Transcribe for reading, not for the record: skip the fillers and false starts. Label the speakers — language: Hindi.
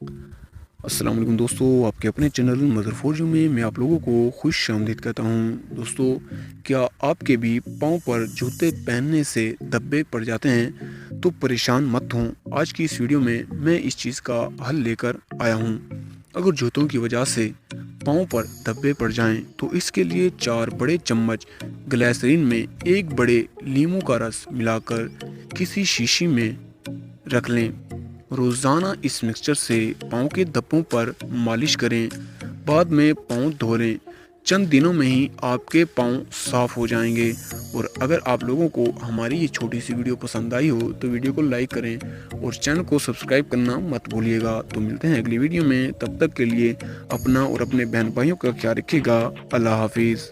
Speaker 1: अस्सलाम वालेकुम दोस्तों, आपके अपने चैनल मदर फोर्जू में मैं आप लोगों को खुश आमदीद कहता हूँ। दोस्तों, क्या आपके भी पाँव पर जूते पहनने से धब्बे पड़ जाते हैं? तो परेशान मत हों। आज की इस वीडियो में मैं इस चीज़ का हल लेकर आया हूँ। अगर जूतों की वजह से पाँव पर धब्बे पड़ जाएं तो इसके लिए 4 बड़े चम्मच ग्लिसरीन में एक बड़े नींबू का रस मिलाकर किसी शीशी में रख लें। रोज़ाना इस मिक्सचर से पाँव के धब्बों पर मालिश करें। बाद में पाँव धो लें। चंद दिनों में ही आपके पाँव साफ हो जाएंगे। और अगर आप लोगों को हमारी ये छोटी सी वीडियो पसंद आई हो तो वीडियो को लाइक करें और चैनल को सब्सक्राइब करना मत भूलिएगा। तो मिलते हैं अगली वीडियो में, तब तक के लिए अपना और अपने बहन भाइयों का ख्याल रखिएगा। अल्लाह हाफिज़।